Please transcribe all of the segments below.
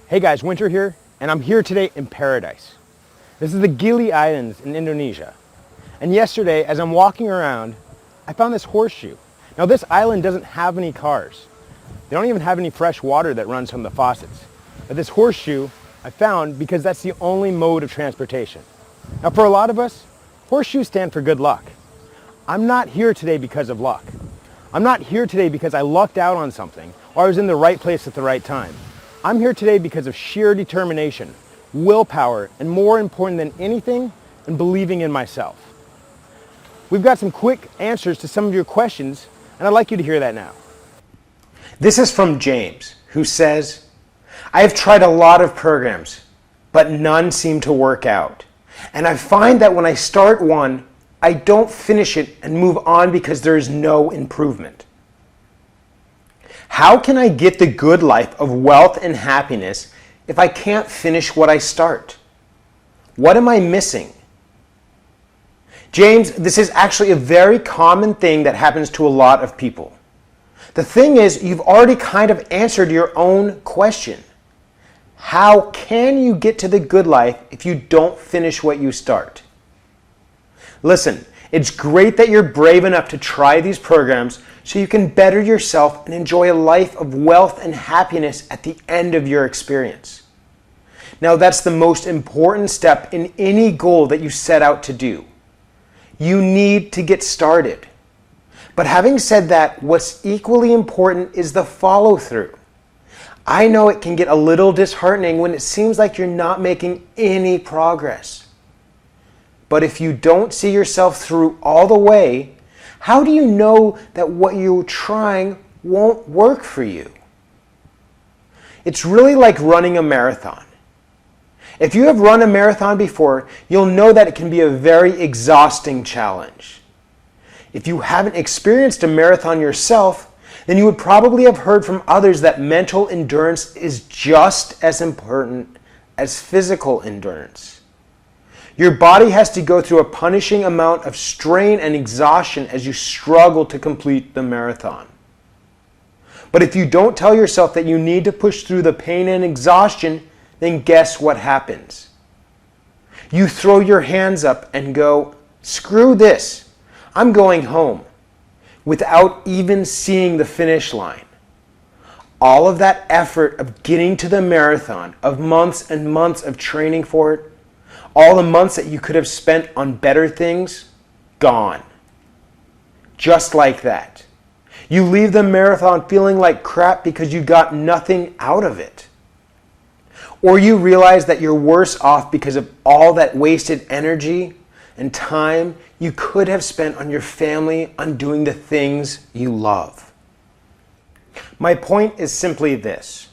Hey guys, Winter here, and I'm here today in paradise. This is the Gili Islands in Indonesia. And yesterday, as I'm walking around, I found this horseshoe. Now this island doesn't have any cars. They don't even have any fresh water that runs from the faucets. But this horseshoe I found because that's the only mode of transportation. Now for a lot of us, horseshoes stand for good luck. I'm not here today because of luck. I'm not here today because I lucked out on something or I was in the right place at the right time. I'm here today because of sheer determination, willpower, and more important than anything, in believing in myself. We've got some quick answers to some of your questions, and I'd like you to hear that now. This is from James, who says, I have tried a lot of programs, but none seem to work out. And I find that when I start one, I don't finish it and move on because there is no improvement. How can I get the good life of wealth and happiness if I can't finish what I start? What am I missing? James, this is actually a very common thing that happens to a lot of people. The thing is, you've already kind of answered your own question. How can you get to the good life if you don't finish what you start? Listen, it's great that you're brave enough to try these programs so you can better yourself and enjoy a life of wealth and happiness at the end of your experience. Now, that's the most important step in any goal that you set out to do. You need to get started. But having said that, what's equally important is the follow-through. I know it can get a little disheartening when it seems like you're not making any progress. But if you don't see yourself through all the way, how do you know that what you're trying won't work for you? It's really like running a marathon. If you have run a marathon before, you'll know that it can be a very exhausting challenge. If you haven't experienced a marathon yourself, then you would probably have heard from others that mental endurance is just as important as physical endurance. Your body has to go through a punishing amount of strain and exhaustion as you struggle to complete the marathon. But if you don't tell yourself that you need to push through the pain and exhaustion, then guess what happens? You throw your hands up and go, screw this, I'm going home, without even seeing the finish line. All of that effort of getting to the marathon, of months and months of training for it, all the months that you could have spent on better things, gone. Just like that. You leave the marathon feeling like crap because you got nothing out of it. Or you realize that you're worse off because of all that wasted energy and time you could have spent on your family, on doing the things you love. My point is simply this.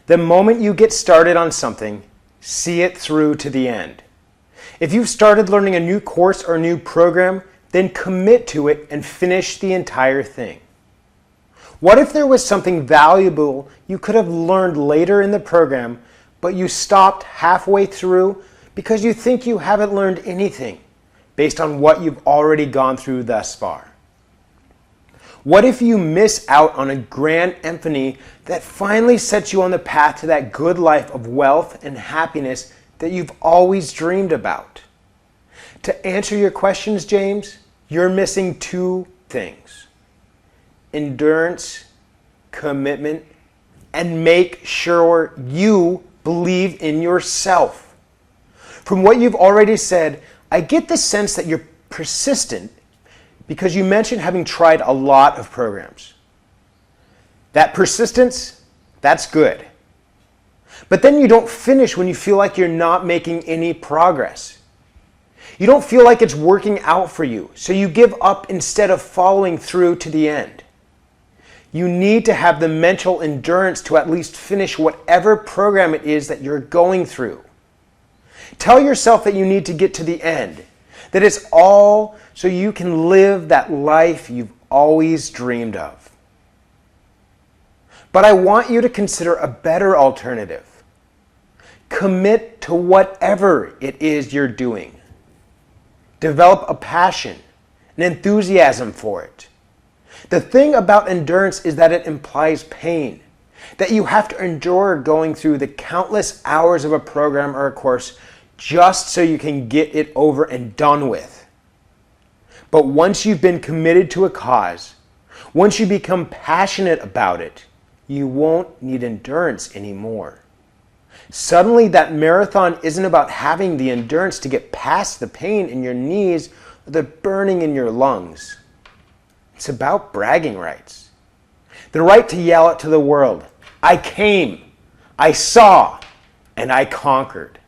The moment you get started on something, see it through to the end. If you've started learning a new course or a new program, then commit to it and finish the entire thing. What if there was something valuable you could have learned later in the program, but you stopped halfway through because you think you haven't learned anything based on what you've already gone through thus far? What if you miss out on a grand epiphany that finally sets you on the path to that good life of wealth and happiness that you've always dreamed about? To answer your questions, James, you're missing two things: endurance, commitment, and make sure you believe in yourself. From what you've already said, I get the sense that you're persistent because you mentioned having tried a lot of programs. That persistence, that's good. But then you don't finish when you feel like you're not making any progress. You don't feel like it's working out for you, so you give up instead of following through to the end. You need to have the mental endurance to at least finish whatever program it is that you're going through. Tell yourself that you need to get to the end, that it's all so you can live that life you've always dreamed of. But I want you to consider a better alternative. Commit to whatever it is you're doing. Develop a passion, an enthusiasm for it. The thing about endurance is that it implies pain. that you have to endure going through the countless hours of a program or a course just so you can get it over and done with. But once you've been committed to a cause, once you become passionate about it, you won't need endurance anymore. Suddenly that marathon isn't about having the endurance to get past the pain in your knees or the burning in your lungs. It's about bragging rights. The right to yell out to the world, I came, I saw, and I conquered.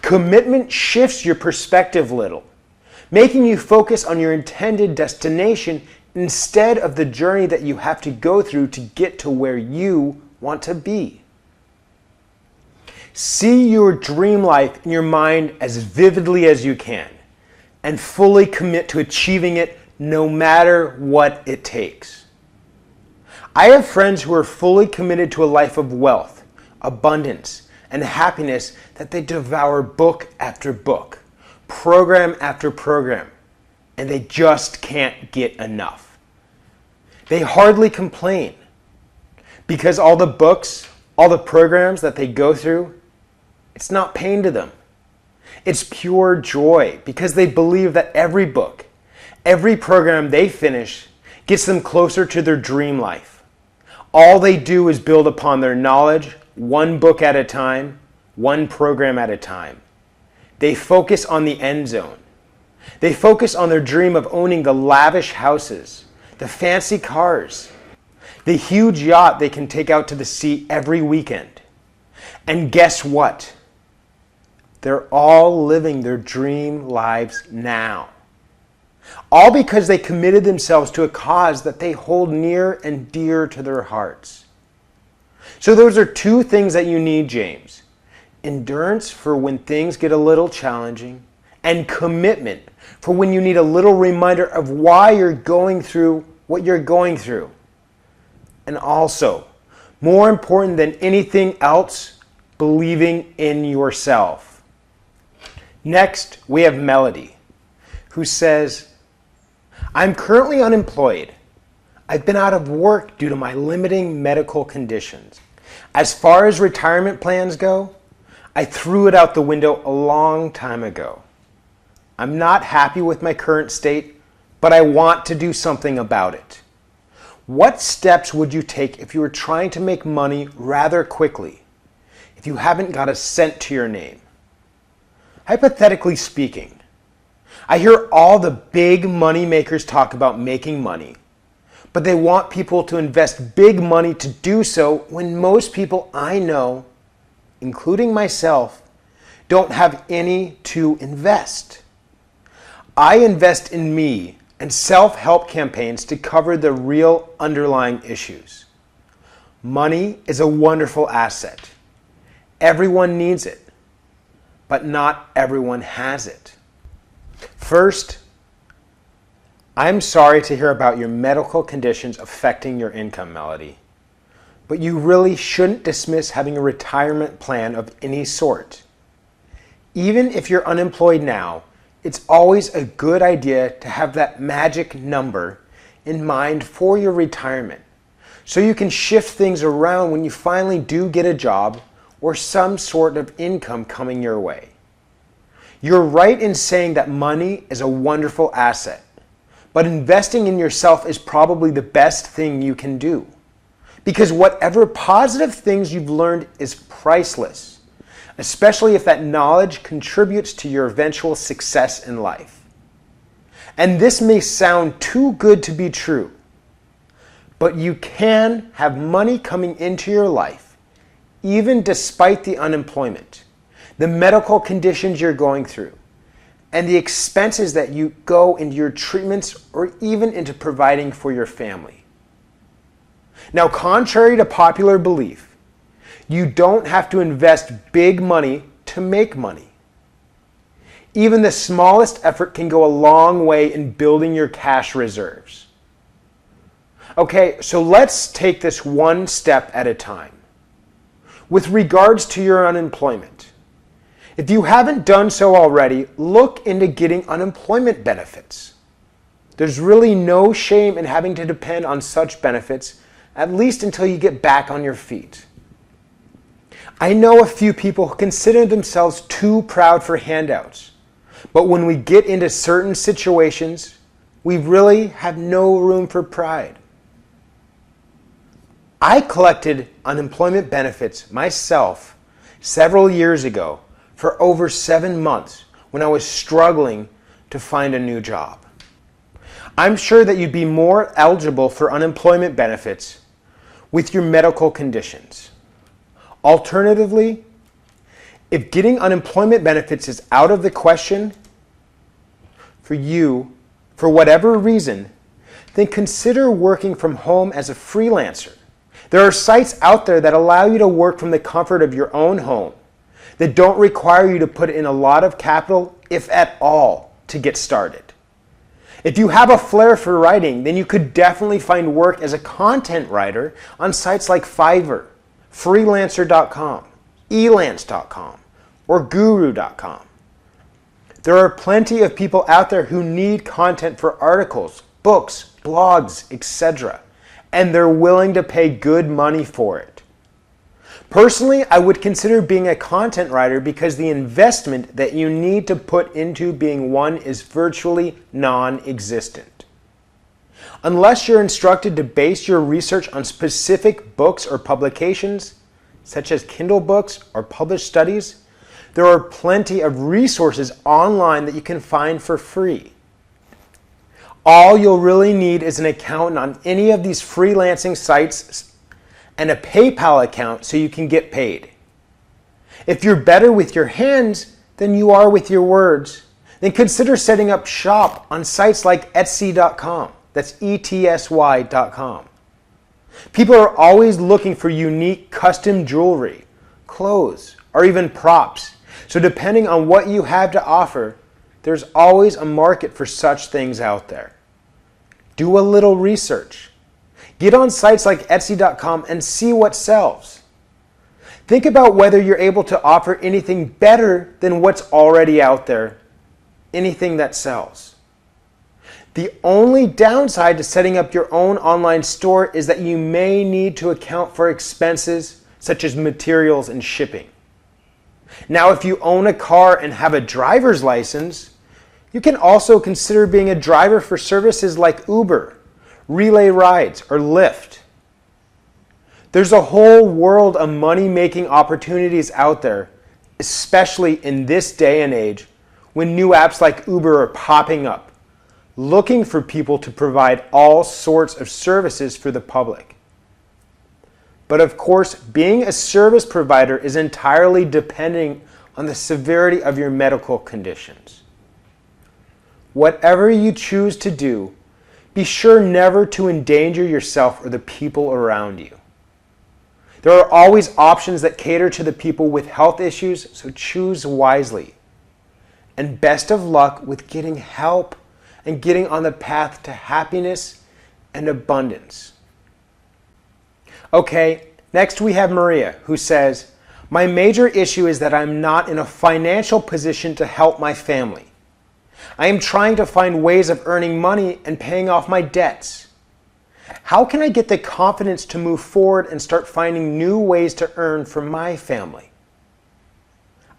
Commitment shifts your perspective little, making you focus on your intended destination instead of the journey that you have to go through to get to where you want to be. See your dream life in your mind as vividly as you can, and fully commit to achieving it no matter what it takes. I have friends who are fully committed to a life of wealth, abundance, and happiness that they devour book after book, program after program, and they just can't get enough. They hardly complain because all the books, all the programs that they go through, it's not pain to them. It's pure joy because they believe that every book, every program they finish gets them closer to their dream life. All they do is build upon their knowledge, one book at a time, one program at a time. They focus on the end zone. They focus on their dream of owning the lavish houses, the fancy cars, the huge yacht they can take out to the sea every weekend. And guess what? They're all living their dream lives now. All because they committed themselves to a cause that they hold near and dear to their hearts. So those are two things that you need, James. Endurance for when things get a little challenging, and commitment for when you need a little reminder of why you're going through what you're going through. And also, more important than anything else, believing in yourself. Next, we have Melody, who says, I'm currently unemployed. I've been out of work due to my limiting medical conditions. As far as retirement plans go, I threw it out the window a long time ago. I'm not happy with my current state, but I want to do something about it. What steps would you take if you were trying to make money rather quickly, if you haven't got a cent to your name? Hypothetically speaking, I hear all the big money makers talk about making money, but they want people to invest big money to do so when most people I know, including myself, don't have any to invest. I invest in me and self-help campaigns to cover the real underlying issues. Money is a wonderful asset. Everyone needs it, but not everyone has it. First, I'm sorry to hear about your medical conditions affecting your income, Melody, but you really shouldn't dismiss having a retirement plan of any sort. Even if you're unemployed now, it's always a good idea to have that magic number in mind for your retirement, so you can shift things around when you finally do get a job or some sort of income coming your way. You're right in saying that money is a wonderful asset, but investing in yourself is probably the best thing you can do. Because whatever positive things you've learned is priceless, especially if that knowledge contributes to your eventual success in life. And this may sound too good to be true, but you can have money coming into your life, even despite the unemployment, the medical conditions you're going through, and the expenses that you go into your treatments or even into providing for your family. Now, contrary to popular belief, you don't have to invest big money to make money. Even the smallest effort can go a long way in building your cash reserves. Okay, so let's take this one step at a time. With regards to your unemployment, if you haven't done so already, look into getting unemployment benefits. There's really no shame in having to depend on such benefits, at least until you get back on your feet. I know a few people who consider themselves too proud for handouts, but when we get into certain situations, we really have no room for pride. I collected unemployment benefits myself several years ago for over 7 months when I was struggling to find a new job. I'm sure that you'd be more eligible for unemployment benefits with your medical conditions. Alternatively, if getting unemployment benefits is out of the question for you, for whatever reason, then consider working from home as a freelancer. There are sites out there that allow you to work from the comfort of your own home, that don't require you to put in a lot of capital, if at all, to get started. If you have a flair for writing, then you could definitely find work as a content writer on sites like Fiverr, Freelancer.com, Elance.com, or Guru.com. There are plenty of people out there who need content for articles, books, blogs, etc., and they're willing to pay good money for it. Personally, I would consider being a content writer because the investment that you need to put into being one is virtually non-existent. Unless you're instructed to base your research on specific books or publications, such as Kindle books or published studies, there are plenty of resources online that you can find for free. All you'll really need is an account on any of these freelancing sites and a PayPal account so you can get paid. If you're better with your hands than you are with your words, then consider setting up shop on sites like Etsy.com. That's ETSY.com. People are always looking for unique custom jewelry, clothes, or even props. So depending on what you have to offer, there's always a market for such things out there. Do a little research. Get on sites like Etsy.com and see what sells. Think about whether you're able to offer anything better than what's already out there, anything that sells. The only downside to setting up your own online store is that you may need to account for expenses such as materials and shipping. Now, if you own a car and have a driver's license, you can also consider being a driver for services like Uber, Relay Rides, or Lyft. There's a whole world of money-making opportunities out there, especially in this day and age when new apps like Uber are popping up, looking for people to provide all sorts of services for the public. But of course, being a service provider is entirely depending on the severity of your medical conditions. Whatever you choose to do, be sure never to endanger yourself or the people around you. There are always options that cater to the people with health issues, so choose wisely. And best of luck with getting help and getting on the path to happiness and abundance. Okay, next we have Maria, who says, "My major issue is that I'm not in a financial position to help my family. I am trying to find ways of earning money and paying off my debts. How can I get the confidence to move forward and start finding new ways to earn for my family?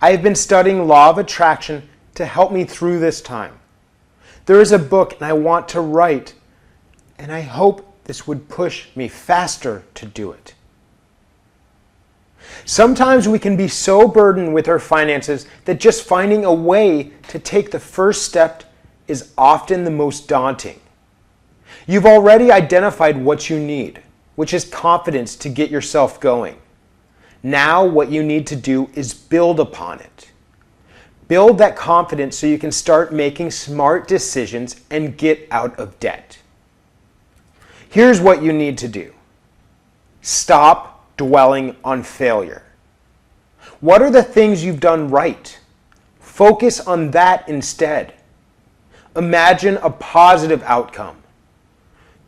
I have been studying Law of Attraction to help me through this time. There is a book and I want to write, and I hope this would push me faster to do it." Sometimes we can be so burdened with our finances that just finding a way to take the first step is often the most daunting. You've already identified what you need, which is confidence to get yourself going. Now what you need to do is build upon it. Build that confidence so you can start making smart decisions and get out of debt. Here's what you need to do. Stop dwelling on failure. What are the things you've done right? Focus on that instead. Imagine a positive outcome.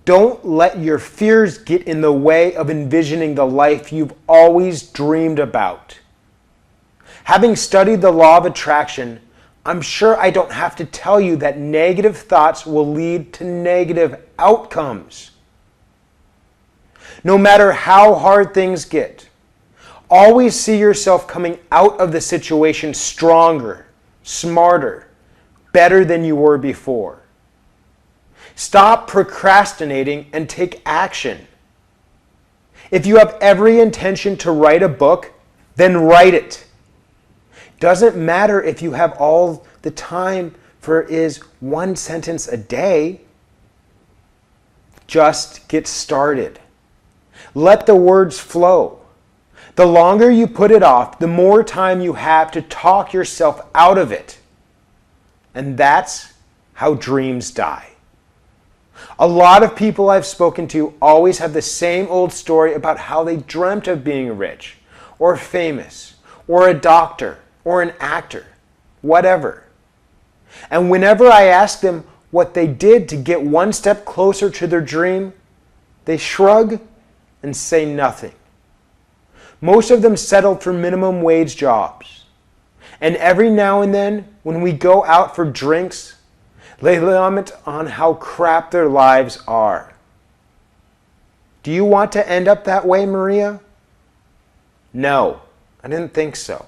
Don't let your fears get in the way of envisioning the life you've always dreamed about. Having studied the law of attraction, I'm sure I don't have to tell you that negative thoughts will lead to negative outcomes. No matter how hard things get, always see yourself coming out of the situation stronger, smarter, better than you were before. Stop procrastinating and take action. If you have every intention to write a book, then write it. Doesn't matter if you have all the time for is one sentence a day. Just get started. Let the words flow. The longer you put it off, the more time you have to talk yourself out of it. And that's how dreams die. A lot of people I've spoken to always have the same old story about how they dreamt of being rich, or famous, or a doctor, or an actor, whatever. And whenever I ask them what they did to get one step closer to their dream, they shrug and say nothing. Most of them settled for minimum wage jobs. And every now and then, when we go out for drinks, they lament on how crap their lives are. Do you want to end up that way, Maria? No, I didn't think so.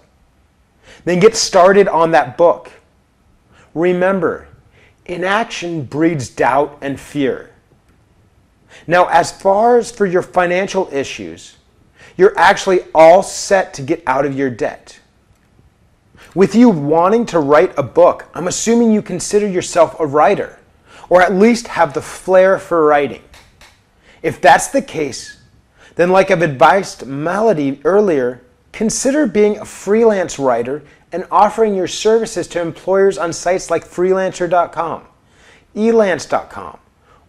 Then get started on that book. Remember, inaction breeds doubt and fear. Now, as far as for your financial issues, you're actually all set to get out of your debt. With you wanting to write a book, I'm assuming you consider yourself a writer, or at least have the flair for writing. If that's the case, then like I've advised Melody earlier, consider being a freelance writer and offering your services to employers on sites like freelancer.com, elance.com,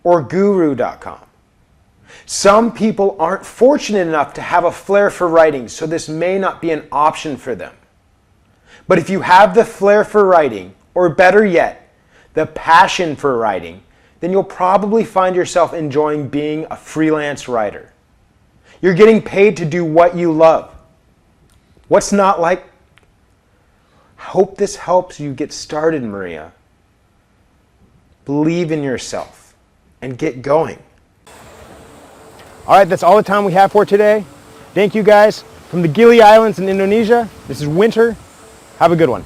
or guru.com. Some people aren't fortunate enough to have a flair for writing, so this may not be an option for them. But if you have the flair for writing, or better yet, the passion for writing, then you'll probably find yourself enjoying being a freelance writer. You're getting paid to do what you love. What's not like? Hope this helps you get started, Maria. Believe in yourself and get going. All right, that's all the time we have for today. Thank you guys. From the Gili Islands in Indonesia, this is Winter. Have a good one.